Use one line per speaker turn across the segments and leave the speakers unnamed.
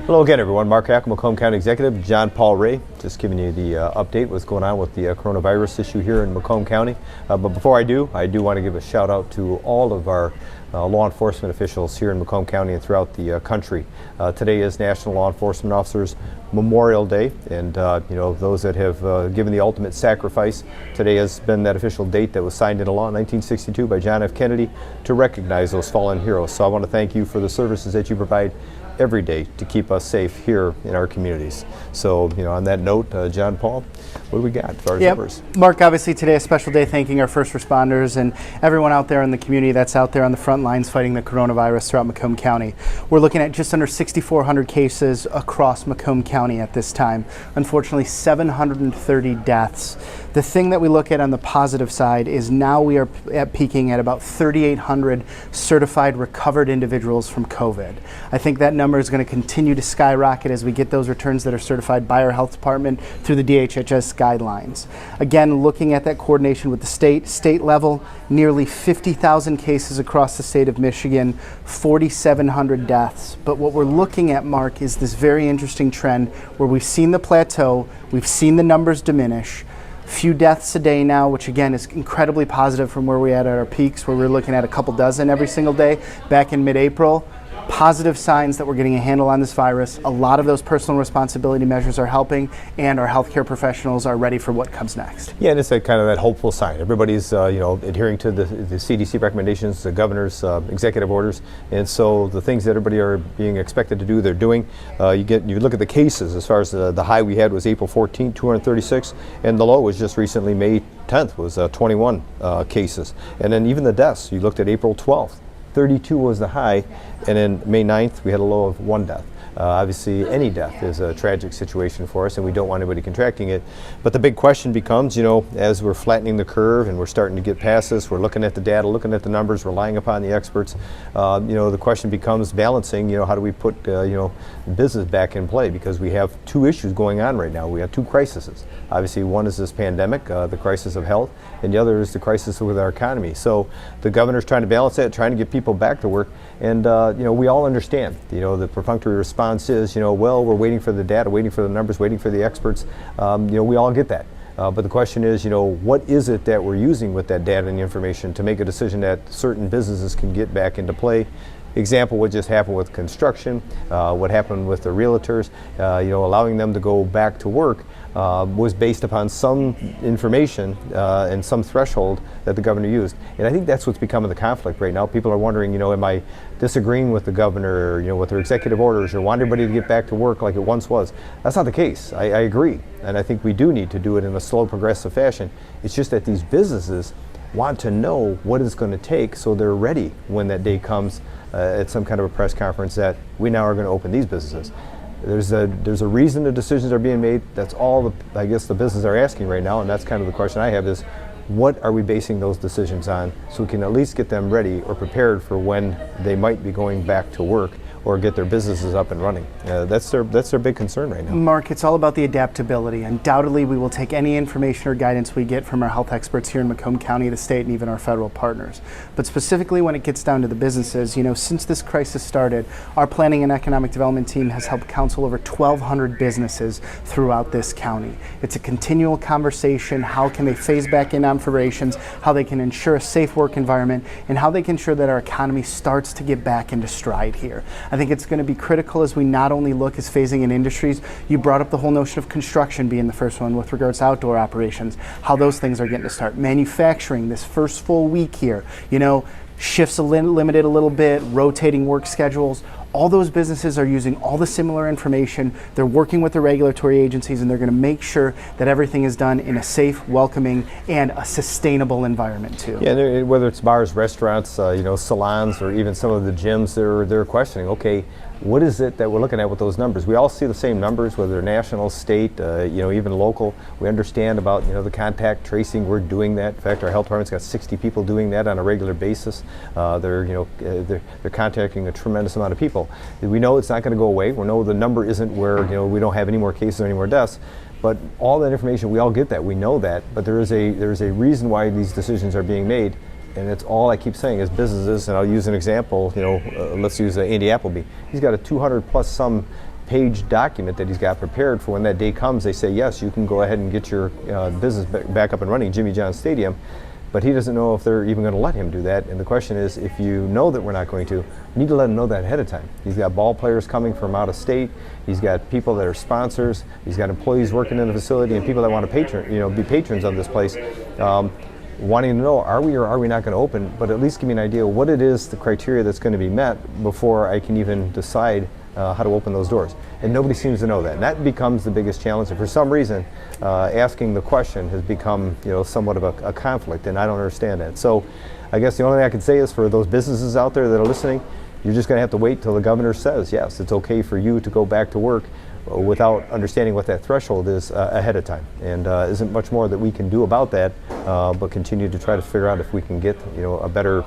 Hello again, everyone. Mark Hackle, Macomb County Executive. John Paul Ray, just giving you the update, what's going on with the coronavirus issue here in Macomb County. But before I do want to give a shout out to all of our law enforcement officials here in Macomb County and throughout the country. Today is National Law Enforcement Officers Memorial Day, and those that have given the ultimate sacrifice. Today has been that official date that was signed into law in 1962 by John F. Kennedy to recognize those fallen heroes. So I want to thank you for the services that you provide every day to keep us safe here in our communities. So, on that note, John Paul, what do we got as far as numbers?
Mark, obviously today a special day thanking our first responders and everyone out there in the community that's out there on the front lines fighting the coronavirus throughout Macomb County. We're looking at just under 6,400 cases across Macomb County at this time. Unfortunately, 730 deaths. The thing that we look at on the positive side is now we are peaking at about 3,800 certified recovered individuals from COVID. I think that number is going to continue to skyrocket as we get those returns that are certified by our health department through the DHHS guidelines. Again, looking at that coordination with the state level, nearly 50,000 cases across the state of Michigan, 4,700 deaths. But what we're looking at, Mark, is this very interesting trend where we've seen the plateau, we've seen the numbers diminish. Few deaths a day now, which again is incredibly positive from where we had at our peaks, where we were looking at a couple dozen every single day back in mid-April. Positive signs that we're getting a handle on this virus. A lot of those personal responsibility measures are helping, and our healthcare professionals are ready for what comes next.
Yeah, and it's kind of that hopeful sign. Everybody's adhering to the CDC recommendations, the governor's executive orders, and so the things that everybody are being expected to do, they're doing. You look at the cases. As far as the high we had was April 14th, 236, and the low was just recently May 10th was 21 cases, and then even the deaths. You looked at April 12th. 32 was the high, and then May 9th we had a low of 1 death. Obviously any death is a tragic situation for us and we don't want anybody contracting it. But the big question becomes, as we're flattening the curve and we're starting to get past this, we're looking at the data, looking at the numbers, relying upon the experts. The question becomes balancing, how do we put business back in play, because we have two issues going on right now. We have two crises. Obviously one is this pandemic, the crisis of health, and the other is the crisis with our economy. So the governor's trying to balance that, trying to get people back to work, and we all understand, the perfunctory response is, well, we're waiting for the data, waiting for the numbers, waiting for the experts. We all get that. But the question is, what is it that we're using with that data and the information to make a decision that certain businesses can get back into play? Example, what just happened with construction, what happened with the realtors, allowing them to go back to work was based upon some information and some threshold that the governor used. And I think that's what's becoming the conflict right now. People are wondering, am I disagreeing with the governor, with their executive orders, or want everybody to get back to work like it once was? That's not the case. I agree. And I think we do need to do it in a slow, progressive fashion. It's just that these businesses want to know what it's going to take so they're ready when that day comes at some kind of a press conference that we now are going to open these businesses. There's a reason the decisions are being made. That's all the businesses are asking right now, and that's kind of the question I have is, what are we basing those decisions on so we can at least get them ready or prepared for when they might be going back to work or get their businesses up and running. That's their big concern right now.
Mark, it's all about the adaptability. Undoubtedly, we will take any information or guidance we get from our health experts here in Macomb County, the state, and even our federal partners. But specifically when it gets down to the businesses, since this crisis started, our planning and economic development team has helped counsel over 1,200 businesses throughout this county. It's a continual conversation. How can they phase back in operations, how they can ensure a safe work environment, and how they can ensure that our economy starts to get back into stride here. I think it's going to be critical as we not only look as phasing in industries. You brought up the whole notion of construction being the first one with regards to outdoor operations, how those things are getting to start. Manufacturing, this first full week here, shifts limited a little bit, rotating work schedules. All those businesses are using all the similar information. They're working with the regulatory agencies, and they're going to make sure that everything is done in a safe, welcoming, and a sustainable environment too.
Yeah, whether it's bars, restaurants, salons, or even some of the gyms, they're questioning, okay, what is it that we're looking at with those numbers? We all see the same numbers, whether they're national, state, even local. We understand about the contact tracing. We're doing that. In fact, our health department's got 60 people doing that on a regular basis. They're contacting a tremendous amount of people. We know it's not going to go away. We know the number isn't where we don't have any more cases or any more deaths. But all that information, we all get that. We know that. But there is a reason why these decisions are being made. And it's all I keep saying is businesses, and I'll use an example, let's use Andy Appleby. He's got a 200 plus some page document that he's got prepared for when that day comes. They say, yes, you can go ahead and get your business back up and running, Jimmy John Stadium. But he doesn't know if they're even going to let him do that. And the question is, if you know that we're not going to, you need to let him know that ahead of time. He's got ball players coming from out of state. He's got people that are sponsors. He's got employees working in the facility and people that want to be patrons of this place. Wanting to know, are we or are we not going to open? But at least give me an idea of what it is, the criteria that's going to be met before I can even decide how to open those doors. And nobody seems to know that. And that becomes the biggest challenge. And for some reason, asking the question has become, somewhat of a conflict, and I don't understand that. So I guess the only thing I can say is for those businesses out there that are listening, you're just going to have to wait till the governor says, yes, it's okay for you to go back to work without understanding what that threshold is ahead of time. And isn't much more that we can do about that, but continue to try to figure out if we can get, a better,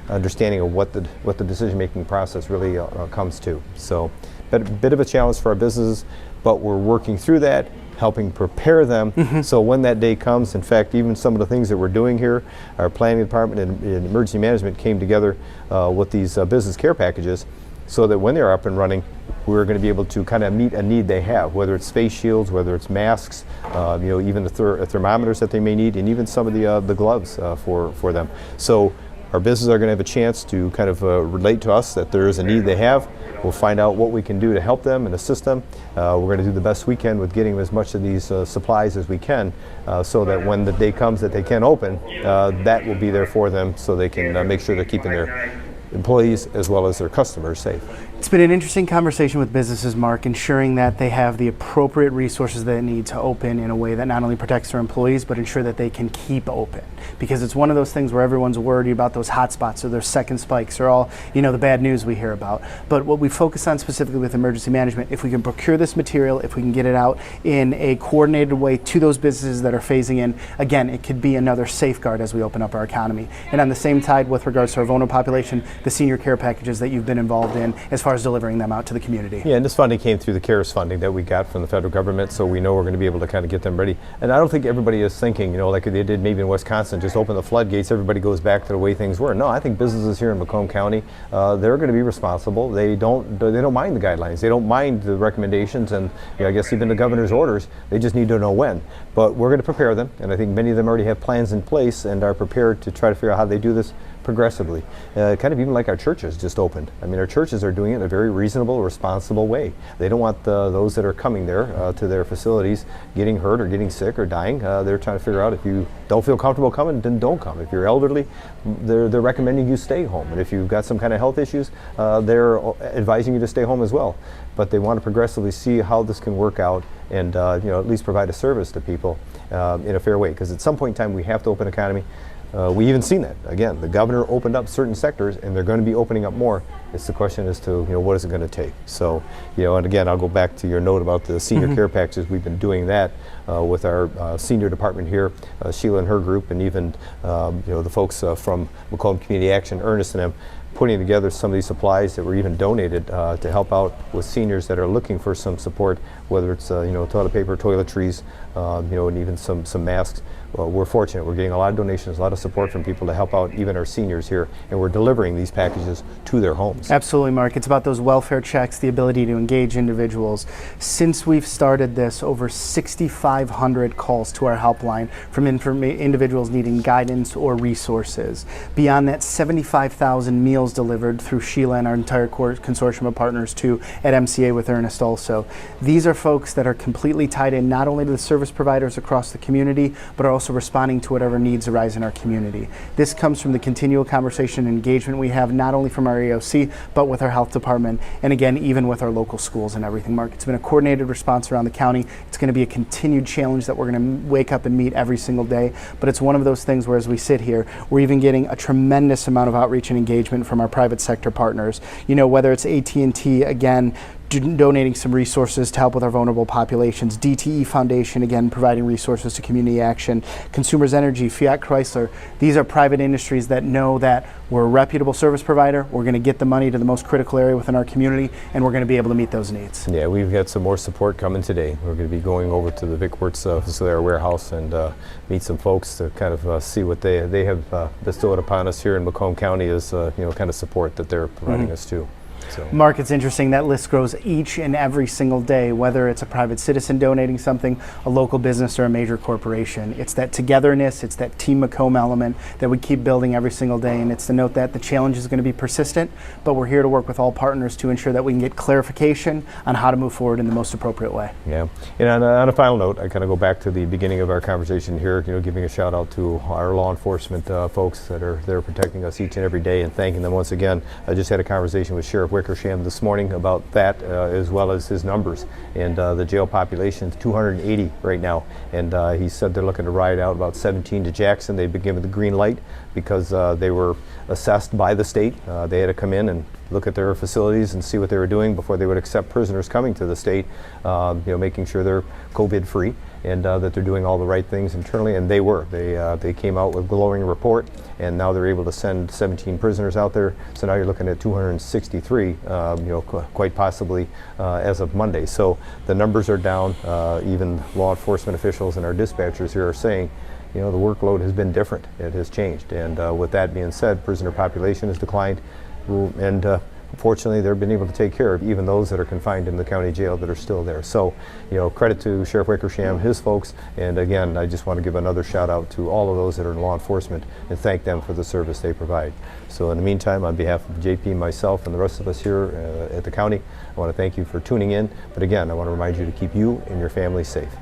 understanding of what the decision-making process really comes to. So, a bit of a challenge for our businesses, but we're working through that, helping prepare them. So when that day comes, in fact, even some of the things that we're doing here, our planning department and emergency management came together with these business care packages, so that when they're up and running, we're going to be able to kind of meet a need they have, whether it's face shields, whether it's masks, even the thermometers that they may need, and even some of the gloves for them. So our businesses are going to have a chance to kind of relate to us that there is a need they have. We'll find out what we can do to help them and assist them. We're going to do the best we can with getting as much of these supplies as we can, so that when the day comes that they can open, that will be there for them, so they can make sure they're keeping their employees as well as their customers safe.
It's been an interesting conversation with businesses, Mark, ensuring that they have the appropriate resources they need to open in a way that not only protects their employees, but ensure that they can keep open. Because it's one of those things where everyone's worried about those hot spots or those second spikes or all, the bad news we hear about. But what we focus on specifically with emergency management, if we can procure this material, if we can get it out in a coordinated way to those businesses that are phasing in, again, it could be another safeguard as we open up our economy. And on the same tide, with regards to our vulnerable population, the senior care packages that you've been involved in as far as delivering them out to the community.
Yeah, and this funding came through the CARES funding that we got from the federal government, so we know we're going to be able to kind of get them ready. And I don't think everybody is thinking, like they did maybe in Wisconsin, just open the floodgates, everybody goes back to the way things were. No, I think businesses here in Macomb County, they're going to be responsible. They don't mind the guidelines. They don't mind the recommendations, and I guess even the governor's orders. They just need to know when. But we're going to prepare them, and I think many of them already have plans in place and are prepared to try to figure out how they do this progressively. Kind of even like our churches just opened. I mean, our churches are doing it in a very reasonable, responsible way. They don't want those that are coming there to their facilities getting hurt or getting sick or dying. They're trying to figure out, if you don't feel comfortable coming, then don't come. If you're elderly, they're recommending you stay home. And if you've got some kind of health issues, they're advising you to stay home as well. But they want to progressively see how this can work out and at least provide a service to people in a fair way. Because at some point in time, we have to open economy. We even seen that. Again, the governor opened up certain sectors, and they're going to be opening up more. It's the question as to what is it going to take. So, and again, I'll go back to your note about the senior care packages. We've been doing that with our senior department here, Sheila and her group, and even the folks from Macomb Community Action, Ernest and them, putting together some of these supplies that were even donated to help out with seniors that are looking for some support, whether it's toilet paper, toiletries, and even some masks. Well, we're fortunate. We're getting a lot of donations, a lot of support from people to help out even our seniors here, and we're delivering these packages to their homes.
Absolutely, Mark. It's about those welfare checks, the ability to engage individuals. Since we've started this, over 6,500 calls to our helpline from individuals needing guidance or resources. Beyond that, 75,000 meals delivered through Sheila and our entire consortium of partners too at MCA with Ernest also. These are folks that are completely tied in not only to the service providers across the community, but are also responding to whatever needs arise in our community. This comes from the continual conversation and engagement we have not only from our AOC, but with our health department, and again, even with our local schools and everything, Mark. It's been a coordinated response around the county. It's going to be a continued challenge that we're going to wake up and meet every single day, but it's one of those things where as we sit here, we're even getting a tremendous amount of outreach and engagement from our private sector partners. Whether it's AT&T, again, donating some resources to help with our vulnerable populations. DTE Foundation, again, providing resources to community action. Consumers Energy, Fiat Chrysler. These are private industries that know that we're a reputable service provider. We're going to get the money to the most critical area within our community, and we're going to be able to meet those needs.
Yeah, we've got some more support coming today. We're going to be going over to the Vic Wertz facility, our warehouse, and meet some folks to kind of see what they have bestowed upon us here in Macomb County as kind of support that they're providing us too. So.
Mark, it's interesting, that list grows each and every single day, whether it's a private citizen donating something, a local business, or a major corporation. It's that togetherness, it's that Team Macomb element that we keep building every single day, and it's to note that the challenge is going to be persistent, but we're here to work with all partners to ensure that we can get clarification on how to move forward in the most appropriate way.
Yeah, and on a final note, I kind of go back to the beginning of our conversation here, giving a shout out to our law enforcement folks that are there protecting us each and every day, and thanking them once again. I just had a conversation with Sheriff Wickersham this morning about that, as well as his numbers, and the jail population is 280 right now, and he said they're looking to ride out about 17 to Jackson. They've been given the green light because they were assessed by the state. They had to come in and look at their facilities and see what they were doing before they would accept prisoners coming to the state, making sure they're COVID free, and that they're doing all the right things internally, and they were. They came out with a glowing report, and now they're able to send 17 prisoners out there. So now you're looking at 263, quite possibly as of Monday. So the numbers are down. Even law enforcement officials and our dispatchers here are saying, the workload has been different. It has changed, and with that being said, prisoner population has declined, and fortunately, they've been able to take care of even those that are confined in the county jail that are still there. So, credit to Sheriff Wickersham, his folks, and again, I just want to give another shout out to all of those that are in law enforcement and thank them for the service they provide. So in the meantime, on behalf of JP, myself, and the rest of us here at the county, I want to thank you for tuning in. But again, I want to remind you to keep you and your family safe.